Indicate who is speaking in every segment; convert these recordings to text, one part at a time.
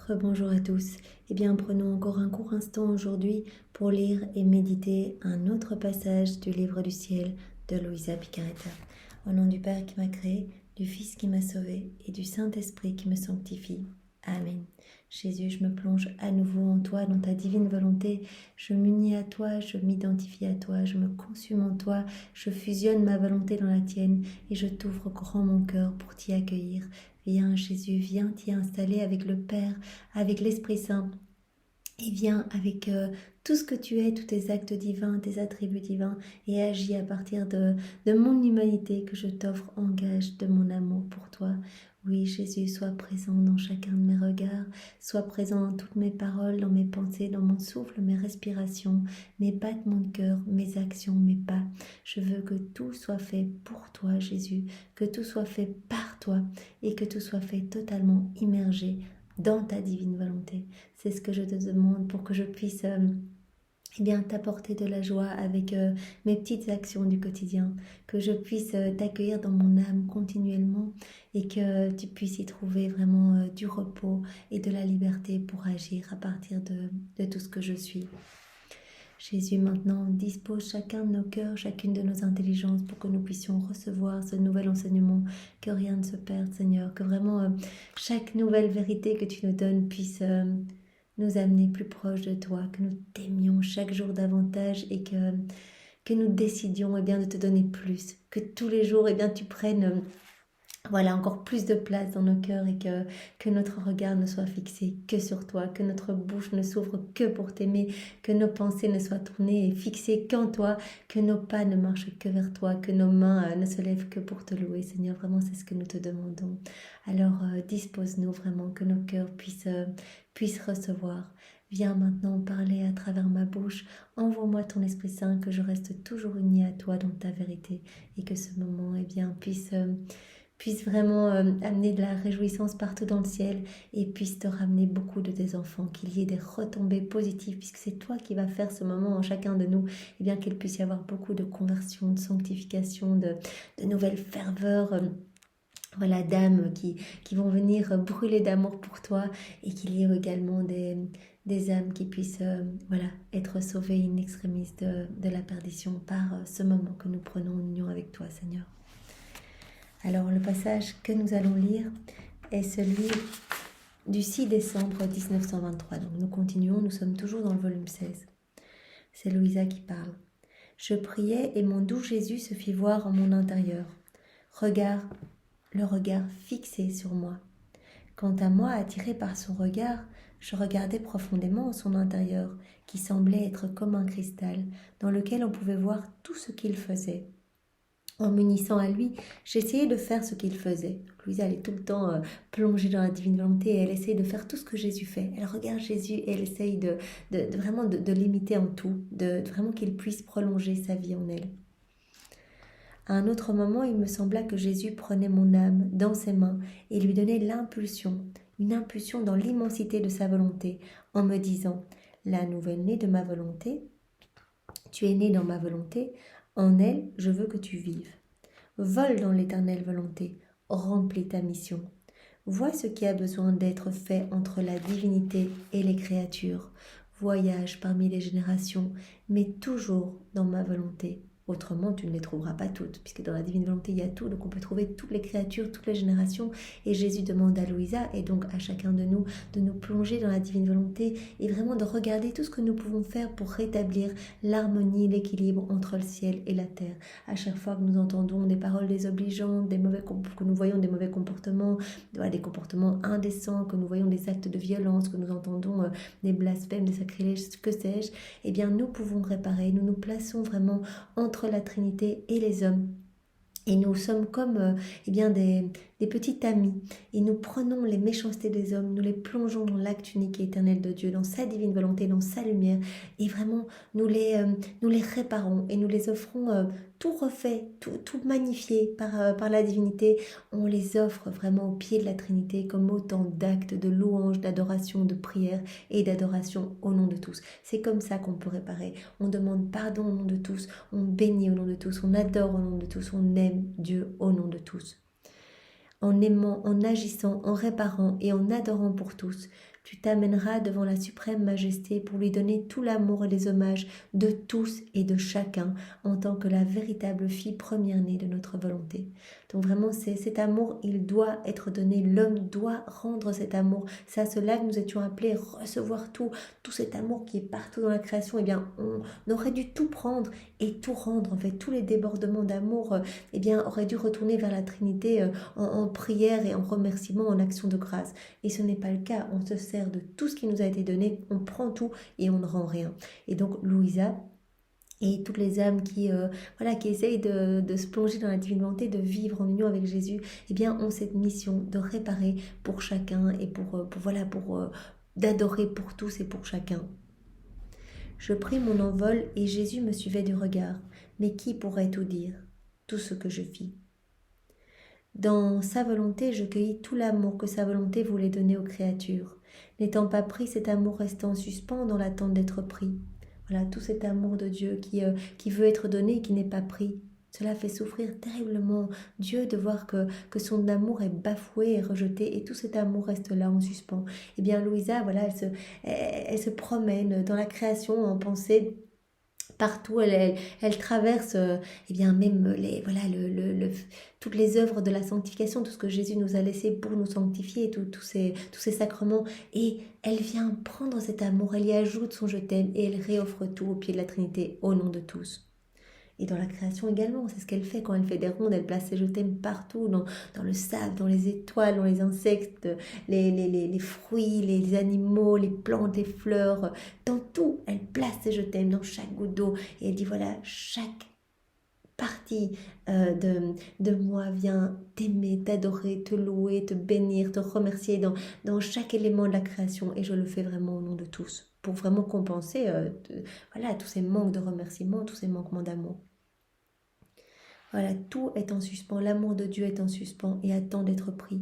Speaker 1: Rebonjour à tous. Eh bien, prenons encore un court instant aujourd'hui pour lire et méditer un autre passage du livre du ciel de Luisa Picaretta. Au nom du Père qui m'a créé, du Fils qui m'a sauvé et du Saint-Esprit qui me sanctifie. Amen. Jésus, je me plonge à nouveau en toi, dans ta divine volonté. Je m'unis à toi, je m'identifie à toi, je me consume en toi, je fusionne ma volonté dans la tienne et je t'ouvre grand mon cœur pour t'y accueillir. Viens Jésus, viens t'y installer avec le Père, avec l'Esprit Saint. Et viens avec tout ce que tu es, tous tes actes divins, tes attributs divins, et agis à partir de mon humanité que je t'offre en gage de mon amour pour toi. Oui, Jésus, sois présent dans chacun de mes regards, sois présent dans toutes mes paroles, dans mes pensées, dans mon souffle, mes respirations, mes battements de cœur, mes actions, mes pas. Je veux que tout soit fait pour toi, Jésus, que tout soit fait par toi, et que tout soit fait totalement immergé dans ta divine volonté. C'est ce que je te demande pour que je puisse t'apporter de la joie avec mes petites actions du quotidien, que je puisse t'accueillir dans mon âme continuellement et que tu puisses y trouver vraiment du repos et de la liberté pour agir à partir de tout ce que je suis. Jésus, maintenant, dispose chacun de nos cœurs, chacune de nos intelligences pour que nous puissions recevoir ce nouvel enseignement, que rien ne se perde, Seigneur, que vraiment chaque nouvelle vérité que tu nous donnes puisse nous amener plus proche de toi, que nous t'aimions chaque jour davantage et que nous décidions de te donner plus, que tous les jours tu prennes encore plus de place dans nos cœurs et que notre regard ne soit fixé que sur toi, que notre bouche ne s'ouvre que pour t'aimer, que nos pensées ne soient tournées et fixées qu'en toi, que nos pas ne marchent que vers toi, que nos mains ne se lèvent que pour te louer. Seigneur, vraiment, c'est ce que nous te demandons. Alors, dispose-nous vraiment que nos cœurs puissent recevoir. Viens maintenant parler à travers ma bouche. Envoie-moi ton Esprit Saint, que je reste toujours unie à toi dans ta vérité et que ce moment puisse vraiment amener de la réjouissance partout dans le ciel et puisse te ramener beaucoup de tes enfants, qu'il y ait des retombées positives, puisque c'est toi qui vas faire ce moment en chacun de nous, et qu'il puisse y avoir beaucoup de conversion, de sanctification, de nouvelles ferveurs, d'âmes qui vont venir brûler d'amour pour toi, et qu'il y ait également des âmes qui puissent être sauvées in extremis de la perdition par ce moment que nous prenons en union avec toi, Seigneur. Alors, le passage que nous allons lire est celui du 6 décembre 1923. Donc, nous continuons, nous sommes toujours dans le volume 16. C'est Luisa qui parle. Je priais et mon doux Jésus se fit voir en mon intérieur. Le regard fixé sur moi. Quant à moi, attiré par son regard, je regardais profondément en son intérieur, qui semblait être comme un cristal, dans lequel on pouvait voir tout ce qu'il faisait. En m'unissant à lui, j'essayais de faire ce qu'il faisait. Louisa, elle est tout le temps plongée dans la divine volonté et elle essaye de faire tout ce que Jésus fait. Elle regarde Jésus et elle essaye de vraiment de l'imiter en tout, de vraiment qu'il puisse prolonger sa vie en elle. À un autre moment, il me sembla que Jésus prenait mon âme dans ses mains et lui donnait une impulsion dans l'immensité de sa volonté, en me disant « La nouvelle-née de ma volonté, tu es née dans ma volonté, en elle, je veux que tu vives. Vole dans l'éternelle volonté, remplis ta mission. Vois ce qui a besoin d'être fait entre la divinité et les créatures. Voyage parmi les générations, mais toujours dans ma volonté. Autrement, tu ne les trouveras pas toutes, puisque dans la divine volonté, il y a tout, donc on peut trouver toutes les créatures, toutes les générations. Et Jésus demande à Luisa, et donc à chacun de nous plonger dans la divine volonté et vraiment de regarder tout ce que nous pouvons faire pour rétablir l'harmonie, l'équilibre entre le ciel et la terre. À chaque fois que nous entendons des paroles désobligeantes, que nous voyons des mauvais comportements, des comportements indécents, que nous voyons des actes de violence, que nous entendons des blasphèmes, des sacrilèges, que sais-je, nous pouvons réparer, nous nous plaçons vraiment entre la Trinité et les hommes. Et nous sommes comme des petits amis. Et nous prenons les méchancetés des hommes, nous les plongeons dans l'acte unique et éternel de Dieu, dans sa divine volonté, dans sa lumière. Et vraiment, nous les réparons et nous les offrons tout refait, tout magnifié par la divinité. On les offre vraiment au pied de la Trinité comme autant d'actes de louange, d'adoration, de prière et d'adoration au nom de tous. C'est comme ça qu'on peut réparer. On demande pardon au nom de tous, on bénit au nom de tous, on adore au nom de tous, on aime Dieu au nom de tous. en aimant, en agissant, en réparant et en adorant pour tous. Tu t'amèneras devant la suprême majesté pour lui donner tout l'amour et les hommages de tous et de chacun en tant que la véritable fille première-née de notre volonté. Donc vraiment, c'est cet amour, il doit être donné. L'homme doit rendre cet amour. C'est à cela que nous étions appelés à recevoir tout cet amour qui est partout dans la création. Eh bien, on aurait dû tout prendre et tout rendre. En fait, tous les débordements d'amour, eh bien, auraient dû retourner vers la Trinité en prière et en remerciement, en action de grâce. Et ce n'est pas le cas. On se sert de tout ce qui nous a été donné, on prend tout et on ne rend rien. Et donc, Louisa et toutes les âmes qui essayent de se plonger dans la divine volonté, de vivre en union avec Jésus, eh bien, ont cette mission de réparer pour chacun et d'adorer pour tous et pour chacun. Je pris mon envol et Jésus me suivait du regard. Mais qui pourrait tout dire? Tout ce que je fis. Dans sa volonté, je cueillis tout l'amour que sa volonté voulait donner aux créatures. N'étant pas pris, cet amour restait en suspens dans l'attente d'être pris. Voilà, tout cet amour de Dieu qui veut être donné et qui n'est pas pris. Cela fait souffrir terriblement Dieu de voir que son amour est bafoué et rejeté et tout cet amour reste là en suspens. Eh bien, Louisa, voilà, elle se promène dans la création en pensée. Partout, elle traverse eh bien même toutes les œuvres de la sanctification, tout ce que Jésus nous a laissé pour nous sanctifier, tous ces sacrements. Et elle vient prendre cet amour, elle y ajoute son je t'aime et elle réoffre tout au pied de la Trinité au nom de tous. Et dans la création également, c'est ce qu'elle fait quand elle fait des rondes, elle place ses je t'aime partout, dans le sable, dans les étoiles, dans les insectes, les fruits, les animaux, les plantes, les fleurs, dans tout, elle place ses je t'aime dans chaque goutte d'eau. Et elle dit voilà, chaque partie de moi vient t'aimer, t'adorer, te louer, te bénir, te remercier dans chaque élément de la création. Et je le fais vraiment au nom de tous, pour vraiment compenser tous ces manques de remerciement, tous ces manquements d'amour. Voilà, tout est en suspens, l'amour de Dieu est en suspens et attend d'être pris.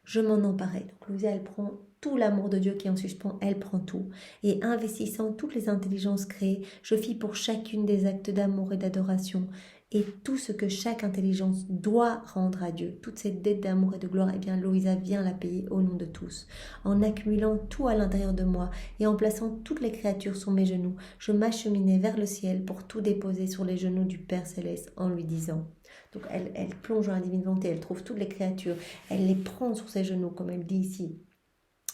Speaker 1: Je m'en emparais. Donc Louisa, elle prend tout l'amour de Dieu qui est en suspens, elle prend tout. Et investissant toutes les intelligences créées, je fis pour chacune des actes d'amour et d'adoration. Et tout ce que chaque intelligence doit rendre à Dieu, toute cette dette d'amour et de gloire, eh bien Louisa vient la payer au nom de tous. En accumulant tout à l'intérieur de moi et en plaçant toutes les créatures sur mes genoux, je m'acheminais vers le ciel pour tout déposer sur les genoux du Père Céleste en lui disant. Donc elle plonge dans la divine volonté, elle trouve toutes les créatures, elle les prend sur ses genoux comme elle dit ici.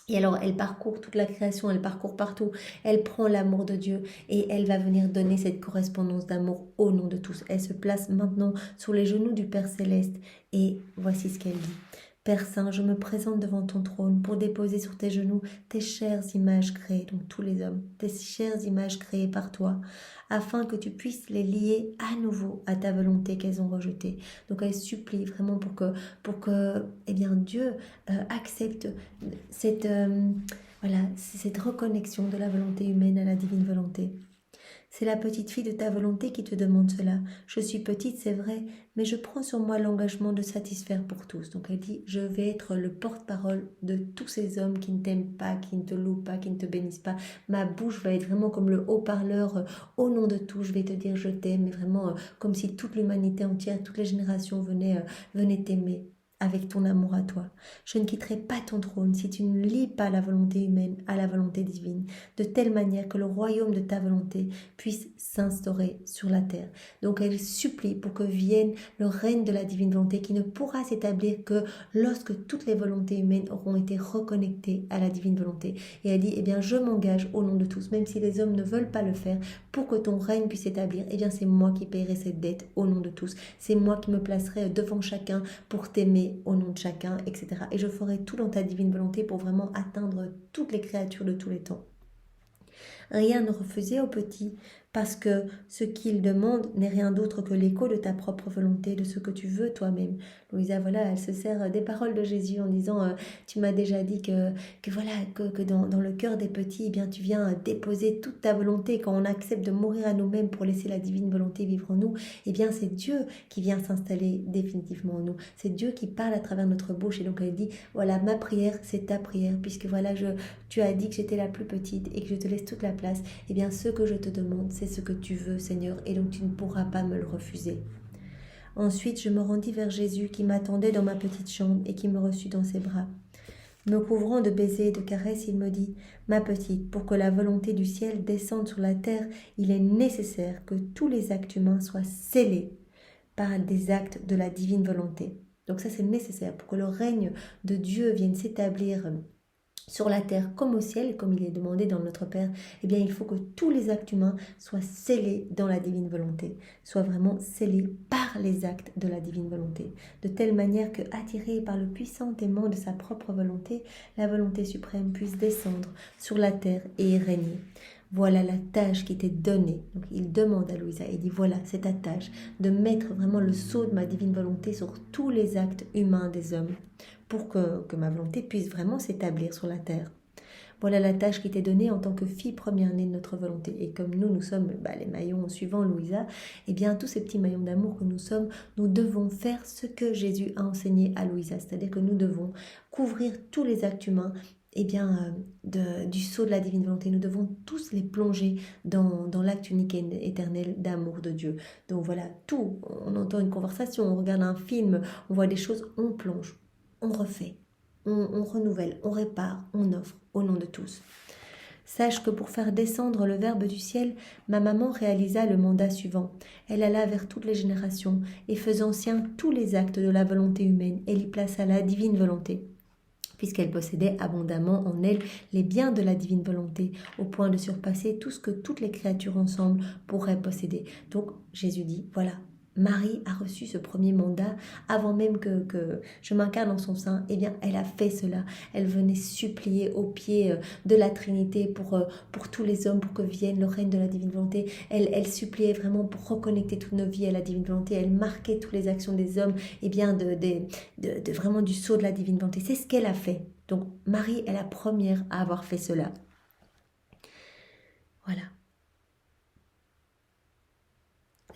Speaker 1: Et alors, elle parcourt toute la création, elle parcourt partout, elle prend l'amour de Dieu et elle va venir donner cette correspondance d'amour au nom de tous. Elle se place maintenant sur les genoux du Père Céleste et voici ce qu'elle dit. Père Saint, je me présente devant ton trône pour déposer sur tes genoux tes chères images créées, donc tous les hommes, tes chères images créées par toi, afin que tu puisses les lier à nouveau à ta volonté qu'elles ont rejetée. Donc elle supplie vraiment pour que eh bien, Dieu accepte cette reconnexion de la volonté humaine à la divine volonté. C'est la petite fille de ta volonté qui te demande cela. Je suis petite, c'est vrai, mais je prends sur moi l'engagement de satisfaire pour tous. Donc elle dit, je vais être le porte-parole de tous ces hommes qui ne t'aiment pas, qui ne te louent pas, qui ne te bénissent pas. Ma bouche va être vraiment comme le haut-parleur au nom de tous. Je vais te dire je t'aime, mais vraiment comme si toute l'humanité entière, toutes les générations venaient t'aimer. Avec ton amour à toi. Je ne quitterai pas ton trône si tu ne lis pas la volonté humaine à la volonté divine, de telle manière que le royaume de ta volonté puisse s'instaurer sur la terre. Donc elle supplie pour que vienne le règne de la divine volonté qui ne pourra s'établir que lorsque toutes les volontés humaines auront été reconnectées à la divine volonté. Et elle dit, eh bien je m'engage au nom de tous, même si les hommes ne veulent pas le faire, pour que ton règne puisse s'établir, eh bien c'est moi qui paierai cette dette au nom de tous. C'est moi qui me placerai devant chacun pour t'aimer au nom de chacun, etc. Et je ferai tout dans ta divine volonté pour vraiment atteindre toutes les créatures de tous les temps. Rien ne refusait au petit, parce que ce qu'il demande n'est rien d'autre que l'écho de ta propre volonté, de ce que tu veux toi-même. Louisa, voilà, elle se sert des paroles de Jésus en disant tu m'as déjà dit que dans le cœur des petits, eh bien, tu viens déposer toute ta volonté. Quand on accepte de mourir à nous-mêmes pour laisser la divine volonté vivre en nous, eh bien, c'est Dieu qui vient s'installer définitivement en nous. C'est Dieu qui parle à travers notre bouche. Et donc, elle dit, voilà, ma prière, c'est ta prière, puisque voilà, tu as dit que j'étais la plus petite et que je te laisse toute la place. Eh bien, ce que je te demande, c'est ce que tu veux, Seigneur, et donc tu ne pourras pas me le refuser. Ensuite, je me rendis vers Jésus qui m'attendait dans ma petite chambre et qui me reçut dans ses bras. Me couvrant de baisers et de caresses, il me dit « Ma petite, pour que la volonté du ciel descende sur la terre, il est nécessaire que tous les actes humains soient scellés par des actes de la divine volonté. » Donc ça, c'est nécessaire pour que le règne de Dieu vienne s'établir sur la terre comme au ciel, comme il est demandé dans notre Père. Eh bien, il faut que tous les actes humains soient scellés dans la divine volonté, soient vraiment scellés par les actes de la divine volonté, de telle manière que, attiré par le puissant aimant de sa propre volonté, la volonté suprême puisse descendre sur la terre et y régner. Voilà la tâche qui t'est donnée. Donc il demande à Louisa, il dit voilà, c'est ta tâche de mettre vraiment le sceau de ma divine volonté sur tous les actes humains des hommes pour que ma volonté puisse vraiment s'établir sur la terre. Voilà la tâche qui t'est donnée en tant que fille première-née de notre volonté. Et comme nous sommes les maillons suivants Louisa, eh bien tous ces petits maillons d'amour que nous sommes, nous devons faire ce que Jésus a enseigné à Louisa. C'est-à-dire que nous devons couvrir tous les actes humains du sceau de la divine volonté. Nous devons tous les plonger dans l'acte unique et éternel d'amour de Dieu. Donc voilà, tout, on entend une conversation, on regarde un film, on voit des choses, on plonge, on refait, on renouvelle, on répare, on offre au nom de tous. Sache que pour faire descendre le Verbe du ciel, ma maman réalisa le mandat suivant. Elle alla vers toutes les générations et faisant sien tous les actes de la volonté humaine, elle y plaça la divine volonté, puisqu'elle possédait abondamment en elle les biens de la divine volonté, au point de surpasser tout ce que toutes les créatures ensemble pourraient posséder. Donc Jésus dit, voilà, Marie a reçu ce premier mandat avant même que je m'incarne en son sein. Eh bien, elle a fait cela. Elle venait supplier aux pieds de la Trinité pour tous les hommes, pour que vienne le règne de la divine volonté. Elle suppliait vraiment pour reconnecter toutes nos vies à la divine volonté. Elle marquait toutes les actions des hommes, eh bien, de vraiment du sceau de la divine volonté. C'est ce qu'elle a fait. Donc, Marie est la première à avoir fait cela. Voilà.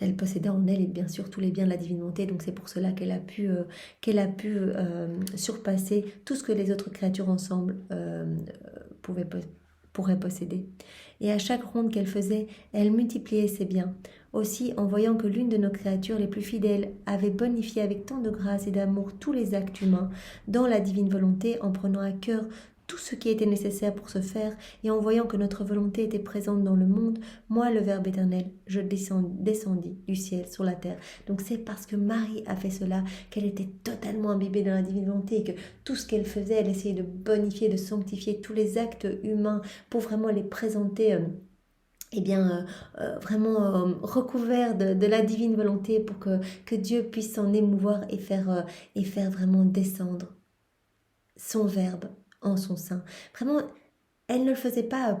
Speaker 1: Elle possédait en elle, et bien sûr, tous les biens de la divine volonté. Donc, c'est pour cela qu'elle a pu surpasser tout ce que les autres créatures ensemble pourraient posséder. Et à chaque ronde qu'elle faisait, elle multipliait ses biens. Aussi, en voyant que l'une de nos créatures les plus fidèles avait bonifié avec tant de grâce et d'amour tous les actes humains dans la divine volonté, en prenant à cœur tout ce qui était nécessaire pour ce faire, et en voyant que notre volonté était présente dans le monde, moi, le Verbe éternel, je descendis du ciel sur la terre. Donc c'est parce que Marie a fait cela qu'elle était totalement imbibée dans la divine volonté, et que tout ce qu'elle faisait, elle essayait de bonifier, de sanctifier tous les actes humains pour vraiment les présenter vraiment recouvert de la divine volonté, pour que Dieu puisse s'en émouvoir et faire vraiment descendre son Verbe en son sein. Vraiment, elle ne le faisait pas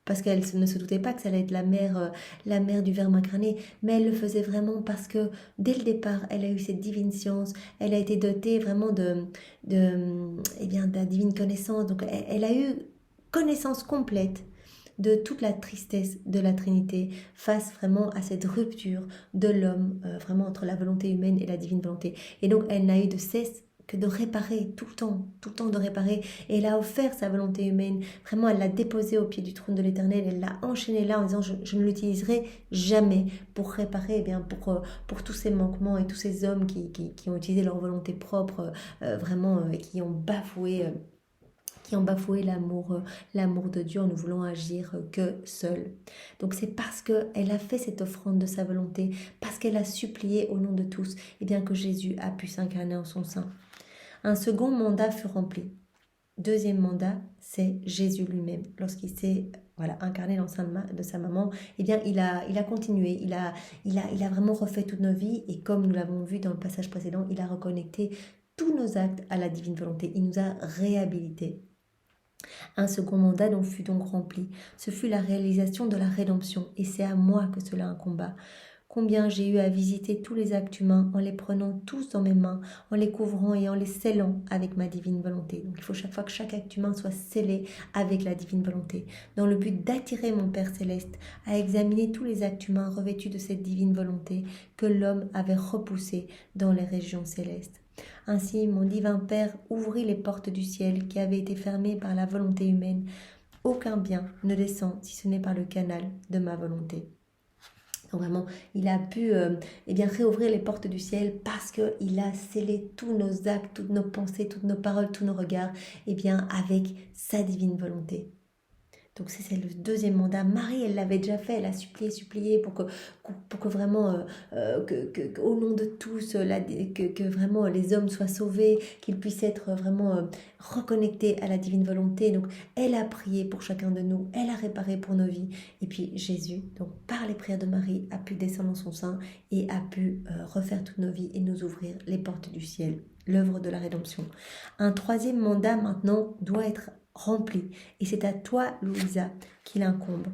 Speaker 1: parce qu'elle ne se doutait pas que ça allait être la mère du Verbe incarné, mais elle le faisait vraiment parce que dès le départ, elle a eu cette divine science, elle a été dotée vraiment de la divine connaissance. Donc elle a eu connaissance complète de toute la tristesse de la Trinité face vraiment à cette rupture de l'homme, vraiment entre la volonté humaine et la divine volonté. Et donc elle n'a eu de cesse que de réparer, tout le temps de réparer. Et elle a offert sa volonté humaine, vraiment elle l'a déposée au pied du trône de l'Éternel, elle l'a enchaînée là en disant je ne l'utiliserai jamais pour réparer, pour tous ces manquements et tous ces hommes qui ont utilisé leur volonté propre, et qui ont bafoué l'amour de Dieu en ne voulant agir que seule. Donc c'est parce qu'elle a fait cette offrande de sa volonté, parce qu'elle a supplié au nom de tous, et bien que Jésus a pu s'incarner en son sein. Un second mandat fut rempli. Deuxième mandat, c'est Jésus lui-même. Lorsqu'il s'est incarné dans le sein de sa maman, eh bien il a continué, il a vraiment refait toute nos vies, et comme nous l'avons vu dans le passage précédent, il a reconnecté tous nos actes à la divine volonté. Il nous a réhabilités. Un second mandat fut donc rempli. Ce fut la réalisation de la rédemption, et c'est à moi que cela incomba. Combien j'ai eu à visiter tous les actes humains en les prenant tous dans mes mains, en les couvrant et en les scellant avec ma divine volonté. Donc il faut chaque fois que chaque acte humain soit scellé avec la divine volonté, dans le but d'attirer mon Père Céleste à examiner tous les actes humains revêtus de cette divine volonté que l'homme avait repoussés dans les régions célestes. Ainsi, mon divin Père ouvrit les portes du ciel qui avaient été fermées par la volonté humaine. Aucun bien ne descend si ce n'est par le canal de ma volonté. Donc vraiment, il a pu réouvrir les portes du ciel parce qu'il a scellé tous nos actes, toutes nos pensées, toutes nos paroles, tous nos regards, avec sa divine volonté. Donc c'est le deuxième mandat. Marie, elle l'avait déjà fait, elle a supplié pour que vraiment, au nom de tous, que vraiment les hommes soient sauvés, qu'ils puissent être vraiment reconnectés à la divine volonté. Donc elle a prié pour chacun de nous, elle a réparé pour nos vies. Et puis Jésus, donc par les prières de Marie, a pu descendre dans son sein et a pu refaire toutes nos vies et nous ouvrir les portes du ciel, l'œuvre de la rédemption. Un troisième mandat maintenant doit être rempli. Et c'est à toi, Louisa, qu'il incombe.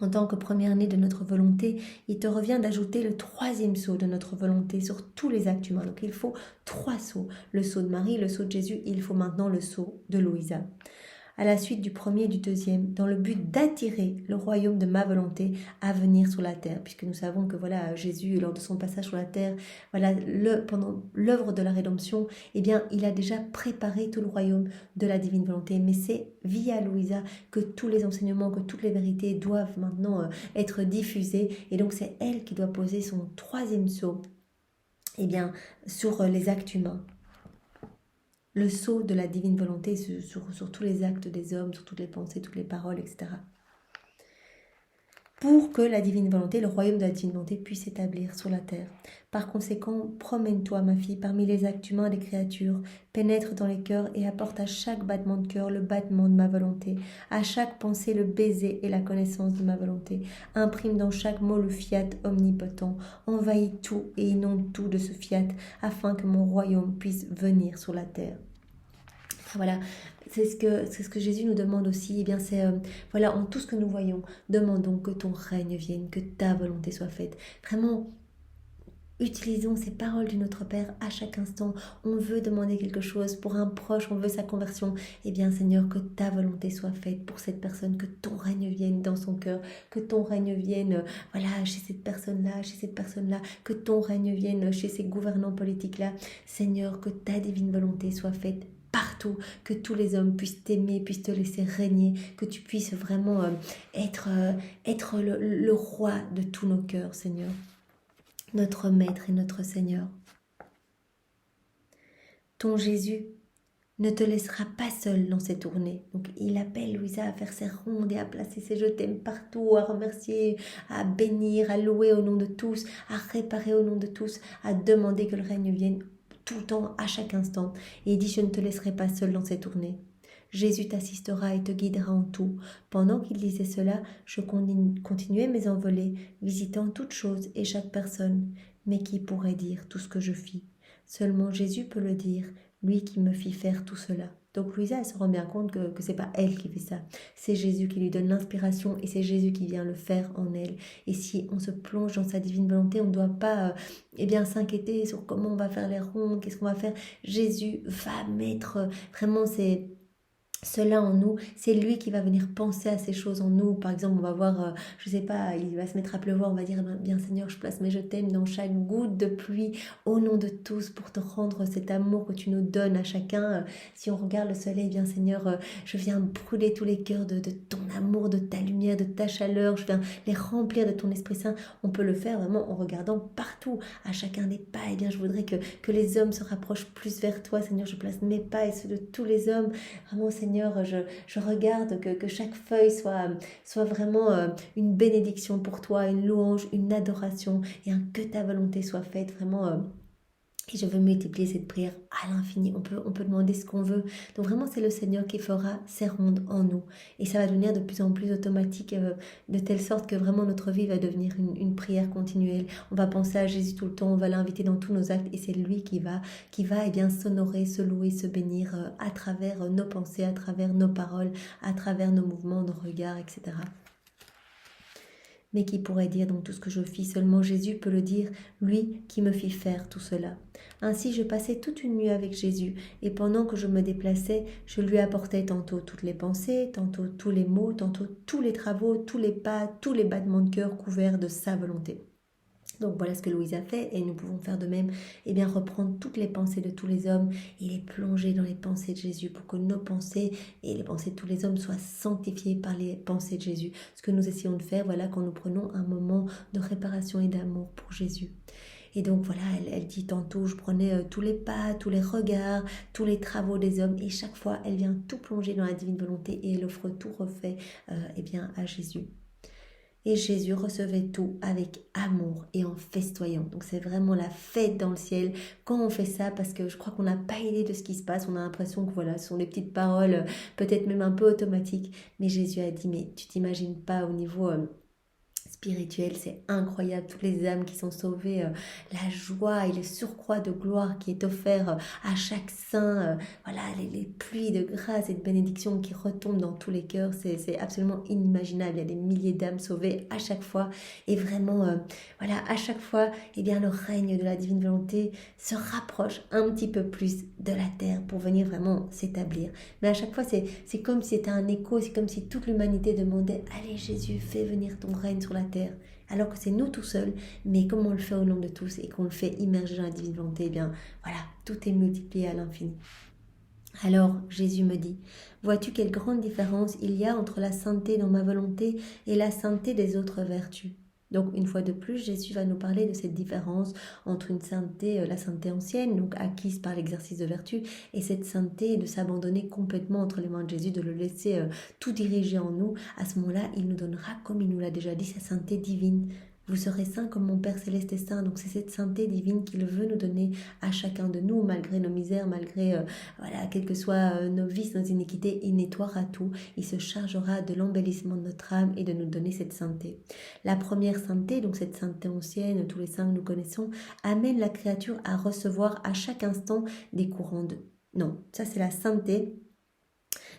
Speaker 1: En tant que première-née de notre volonté, il te revient d'ajouter le troisième sceau de notre volonté sur tous les actes humains. Donc il faut 3 sceaux. Le sceau de Marie, le sceau de Jésus, il faut maintenant le sceau de Louisa. À la suite du premier et du deuxième, dans le but d'attirer le royaume de ma volonté à venir sur la terre, puisque nous savons que Jésus, lors de son passage sur la terre, pendant l'œuvre de la rédemption, il a déjà préparé tout le royaume de la divine volonté. Mais c'est via Louisa que tous les enseignements, que toutes les vérités doivent maintenant être diffusées, et donc c'est elle qui doit poser son troisième sceau, sur les actes humains. Le sceau de la divine volonté sur tous les actes des hommes, sur toutes les pensées, toutes les paroles, etc. Pour que la divine volonté, le royaume de la divine volonté puisse s'établir sur la terre. Par conséquent, promène-toi, ma fille, parmi les actes humains des créatures, pénètre dans les cœurs et apporte à chaque battement de cœur le battement de ma volonté, à chaque pensée le baiser et la connaissance de ma volonté. Imprime dans chaque mot le fiat omnipotent, envahis tout et inonde tout de ce fiat, afin que mon royaume puisse venir sur la terre. Voilà, c'est ce que Jésus nous demande aussi. En tout ce que nous voyons, demandons que ton règne vienne, que ta volonté soit faite. Vraiment, utilisons ces paroles du Notre Père à chaque instant. On veut demander quelque chose pour un proche, on veut sa conversion. Seigneur, que ta volonté soit faite pour cette personne, que ton règne vienne dans son cœur, que ton règne vienne chez cette personne-là, que ton règne vienne chez ces gouvernants politiques-là. Seigneur, que ta divine volonté soit faite partout, que tous les hommes puissent t'aimer, puissent te laisser régner, que tu puisses vraiment être le roi de tous nos cœurs, Seigneur, notre Maître et notre Seigneur. Ton Jésus ne te laissera pas seul dans ces tournées. Donc il appelle Louisa à faire ses rondes et à placer ses je t'aime partout, à remercier, à bénir, à louer au nom de tous, à réparer au nom de tous, à demander que le règne vienne tout le temps, à chaque instant. Et il dit, je ne te laisserai pas seul dans ces tournées. Jésus t'assistera et te guidera en tout. Pendant qu'il disait cela, je continuais mes envolées, visitant toutes choses et chaque personne. Mais qui pourrait dire tout ce que je fis? Seulement Jésus peut le dire, lui qui me fit faire tout cela. Donc Louisa, elle se rend bien compte que c'est pas elle qui fait ça. C'est Jésus qui lui donne l'inspiration et c'est Jésus qui vient le faire en elle. Et si on se plonge dans sa divine volonté, on ne doit pas s'inquiéter sur comment on va faire les rondes, qu'est-ce qu'on va faire. Jésus va mettre vraiment cela en nous, c'est lui qui va venir penser à ces choses en nous. Par exemple, on va voir, il va se mettre à pleuvoir, on va dire, bien Seigneur, je place mes je t'aime dans chaque goutte de pluie, au nom de tous, pour te rendre cet amour que tu nous donnes à chacun. Si on regarde le soleil, bien Seigneur, je viens brûler tous les cœurs de ton amour, de ta lumière, de ta chaleur, je viens les remplir de ton Esprit Saint. On peut le faire vraiment en regardant partout, à chacun des pas. Je voudrais que les hommes se rapprochent plus vers toi, Seigneur, je place mes pas et ceux de tous les hommes, vraiment Seigneur, je regarde que chaque feuille soit vraiment une bénédiction pour toi, une louange, une adoration, et que ta volonté soit faite vraiment. Et je veux multiplier cette prière à l'infini. On peut demander ce qu'on veut. Donc vraiment, c'est le Seigneur qui fera ses rondes en nous. Et ça va devenir de plus en plus automatique, de telle sorte que vraiment notre vie va devenir une prière continuelle. On va penser à Jésus tout le temps, on va l'inviter dans tous nos actes. Et c'est lui qui va s'honorer, se louer, se bénir à travers nos pensées, à travers nos paroles, à travers nos mouvements, nos regards, etc. Mais qui pourrait dire donc tout ce que je fis? Seulement Jésus peut le dire, lui qui me fit faire tout cela. Ainsi je passais toute une nuit avec Jésus, et pendant que je me déplaçais, je lui apportais tantôt toutes les pensées, tantôt tous les mots, tantôt tous les travaux, tous les pas, tous les battements de cœur couverts de sa volonté. Donc voilà ce que Louise a fait et nous pouvons faire de même, et bien reprendre toutes les pensées de tous les hommes et les plonger dans les pensées de Jésus pour que nos pensées et les pensées de tous les hommes soient sanctifiées par les pensées de Jésus. Ce que nous essayons de faire, voilà, quand nous prenons un moment de réparation et d'amour pour Jésus. Et donc voilà, elle dit tantôt, je prenais tous les pas, tous les regards, tous les travaux des hommes, et chaque fois, elle vient tout plonger dans la divine volonté et elle offre tout refait eh bien, à Jésus. Et Jésus recevait tout avec amour et en festoyant. Donc c'est vraiment la fête dans le ciel quand on fait ça, parce que je crois qu'on n'a pas idée de ce qui se passe. On a l'impression que voilà, ce sont des petites paroles, peut-être même un peu automatiques. Mais Jésus a dit, mais tu t'imagines pas au niveau spirituel, c'est incroyable, toutes les âmes qui sont sauvées, la joie et le surcroît de gloire qui est offert à chaque saint, voilà, les pluies de grâce et de bénédiction qui retombent dans tous les cœurs, c'est absolument inimaginable. Il y a des milliers d'âmes sauvées à chaque fois, et vraiment, voilà, à chaque fois, eh bien, le règne de la divine volonté se rapproche un petit peu plus de la terre pour venir vraiment s'établir. Mais à chaque fois, c'est comme si c'était un écho, c'est comme si toute l'humanité demandait, allez Jésus, fais venir ton règne sur la terre, alors que c'est nous tout seuls, mais comme on le fait au nom de tous et qu'on le fait immerger dans la divine volonté, eh bien voilà, tout est multiplié à l'infini. Alors Jésus me dit, vois-tu quelle grande différence il y a entre la sainteté dans ma volonté et la sainteté des autres vertus? Donc une fois de plus, Jésus va nous parler de cette différence entre une sainteté, la sainteté ancienne, donc acquise par l'exercice de vertu, et cette sainteté de s'abandonner complètement entre les mains de Jésus, de le laisser tout diriger en nous. À ce moment-là, il nous donnera, comme il nous l'a déjà dit, sa sainteté divine. Vous serez saints comme mon Père Céleste est saint. Donc c'est cette sainteté divine qu'il veut nous donner à chacun de nous, malgré nos misères, malgré, voilà, quels que soient nos vices, nos iniquités, il nettoiera tout. Il se chargera de l'embellissement de notre âme et de nous donner cette sainteté. La première sainteté, donc cette sainteté ancienne, tous les saints que nous connaissons, amène la créature à recevoir à chaque instant des courants de... Non, ça c'est la sainteté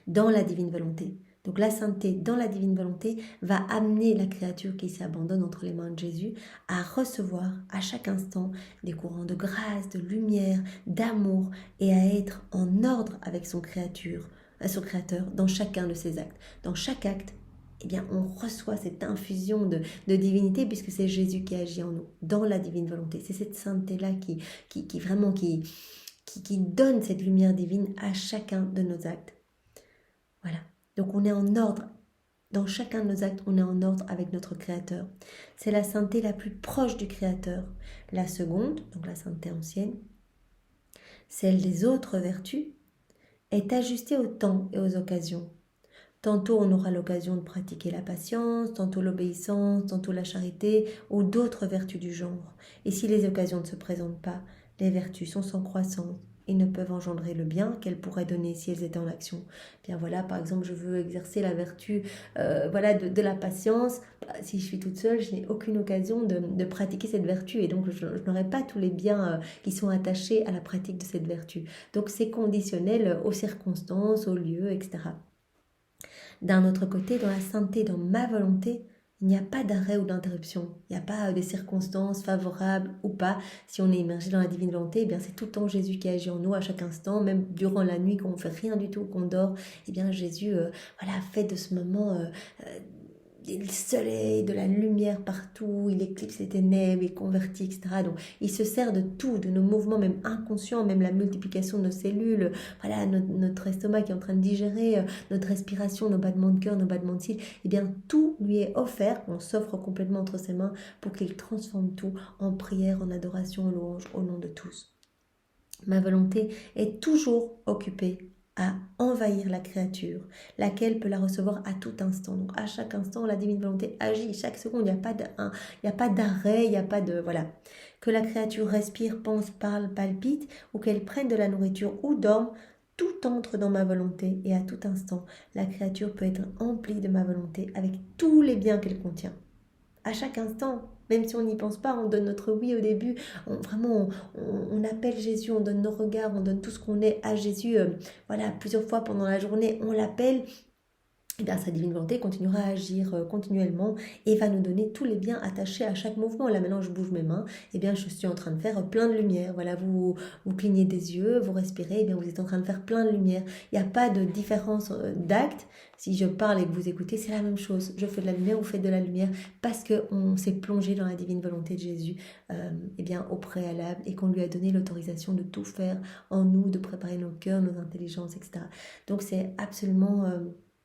Speaker 1: dans la divine volonté. Donc la sainteté dans la divine volonté va amener la créature qui s'abandonne entre les mains de Jésus à recevoir à chaque instant des courants de grâce, de lumière, d'amour, et à être en ordre avec son créateur dans chacun de ses actes. Dans chaque acte, eh bien, on reçoit cette infusion de divinité, puisque c'est Jésus qui agit en nous, dans la divine volonté. C'est cette sainteté-là qui donne cette lumière divine à chacun de nos actes. Voilà. Donc on est en ordre, dans chacun de nos actes, on est en ordre avec notre Créateur. C'est la sainteté la plus proche du Créateur. La seconde, donc la sainteté ancienne, celle des autres vertus, est ajustée au temps et aux occasions. Tantôt on aura l'occasion de pratiquer la patience, tantôt l'obéissance, tantôt la charité ou d'autres vertus du genre. Et si les occasions ne se présentent pas, les vertus sont sans croissance et ne peuvent engendrer le bien qu'elles pourraient donner si elles étaient en action. Bien voilà, par exemple, je veux exercer la vertu voilà, de la patience. Si je suis toute seule, je n'ai aucune occasion de pratiquer cette vertu, et donc je n'aurai pas tous les biens qui sont attachés à la pratique de cette vertu. Donc c'est conditionnel aux circonstances, aux lieux, etc. D'un autre côté, dans la sainteté, dans ma volonté, il n'y a pas d'arrêt ou d'interruption. Il n'y a pas de circonstances favorables ou pas. Si on est immergé dans la divine volonté, eh bien c'est tout le temps Jésus qui agit en nous à chaque instant, même durant la nuit quand on ne fait rien du tout, qu'on dort. Eh bien Jésus voilà, fait de ce moment le soleil, de la lumière partout, il éclipse les ténèbres, il convertit, etc. Donc il se sert de tout, de nos mouvements même inconscients, même la multiplication de nos cellules, voilà, notre estomac qui est en train de digérer, notre respiration, nos battements de cœur, nos battements de cils, eh bien tout lui est offert, on s'offre complètement entre ses mains pour qu'il transforme tout en prière, en adoration, en louange, au nom de tous. Ma volonté est toujours occupée à envahir la créature, laquelle peut la recevoir à tout instant. Donc à chaque instant, la divine volonté agit, chaque seconde, il n'y a pas d'arrêt, il n'y a pas de... Voilà. Que la créature respire, pense, parle, palpite, ou qu'elle prenne de la nourriture ou dorme, tout entre dans ma volonté, et à tout instant, la créature peut être emplie de ma volonté avec tous les biens qu'elle contient. À chaque instant, même si on n'y pense pas, on donne notre oui au début, on appelle Jésus, on donne nos regards, on donne tout ce qu'on est à Jésus, voilà, plusieurs fois pendant la journée, on l'appelle, eh bien, sa divine volonté continuera à agir continuellement et va nous donner tous les biens attachés à chaque mouvement. Là, maintenant, je bouge mes mains, eh bien, je suis en train de faire plein de lumière. Voilà, vous clignez des yeux, vous respirez, eh bien, vous êtes en train de faire plein de lumière. Il n'y a pas de différence d'acte. Si je parle et que vous écoutez, c'est la même chose. Je fais de la lumière, vous faites de la lumière, parce qu'on s'est plongé dans la divine volonté de Jésus eh bien, au préalable, et qu'on lui a donné l'autorisation de tout faire en nous, de préparer nos cœurs, nos intelligences, etc. Donc, c'est absolument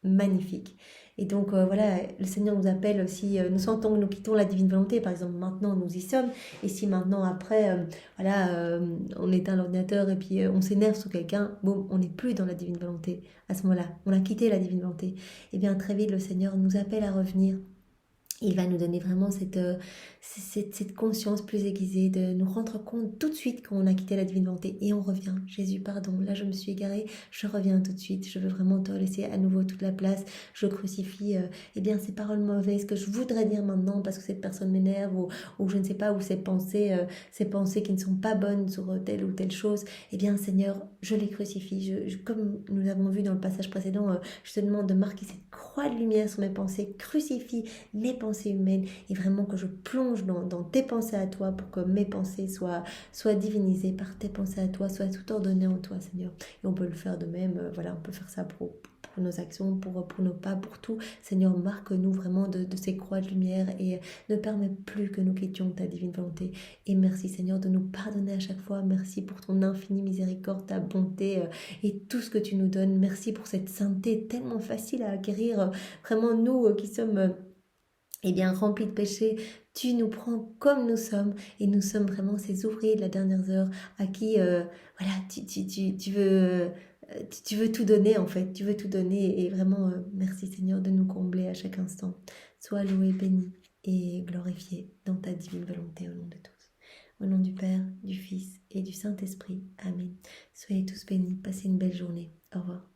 Speaker 1: magnifique. Et donc voilà, le Seigneur nous appelle, si nous sentons que nous quittons la divine volonté, par exemple maintenant nous y sommes, et si maintenant après, on éteint l'ordinateur et puis on s'énerve sur quelqu'un, bon, on n'est plus dans la divine volonté à ce moment-là, on a quitté la divine volonté, et bien très vite le Seigneur nous appelle à revenir. Il va nous donner vraiment cette conscience plus aiguisée, de nous rendre compte tout de suite qu'on a quitté la divine volonté et on revient. Jésus, pardon, là je me suis égarée, je reviens tout de suite, je veux vraiment te laisser à nouveau toute la place. Je crucifie eh bien, ces paroles mauvaises que je voudrais dire maintenant parce que cette personne m'énerve ou je ne sais pas, ou ces pensées qui ne sont pas bonnes sur telle ou telle chose. Eh bien Seigneur, je les crucifie. Comme nous l'avons vu dans le passage précédent, je te demande de marquer cette croix de lumière sur mes pensées, crucifie mes pensées humaines et vraiment que je plonge dans tes pensées à toi pour que mes pensées soient divinisées par tes pensées à toi, soient tout ordonnées en toi, Seigneur. Et on peut le faire de même, voilà, on peut faire ça pour nos actions, pour nos pas, pour tout. Seigneur, marque-nous vraiment de ces croix de lumière et ne permets plus que nous quittions ta divine volonté. Et merci, Seigneur, de nous pardonner à chaque fois. Merci pour ton infinie miséricorde, ta bonté et tout ce que tu nous donnes. Merci pour cette sainteté tellement facile à acquérir. Vraiment, nous qui sommes eh bien, remplis de péchés, tu nous prends comme nous sommes et nous sommes vraiment ces ouvriers de la dernière heure à qui, voilà, tu veux tout donner en fait, tu veux tout donner et vraiment, merci Seigneur de nous combler à chaque instant. Sois loué, béni et glorifié dans ta divine volonté au nom de tous. Au nom du Père, du Fils et du Saint-Esprit. Amen. Soyez tous bénis, passez une belle journée. Au revoir.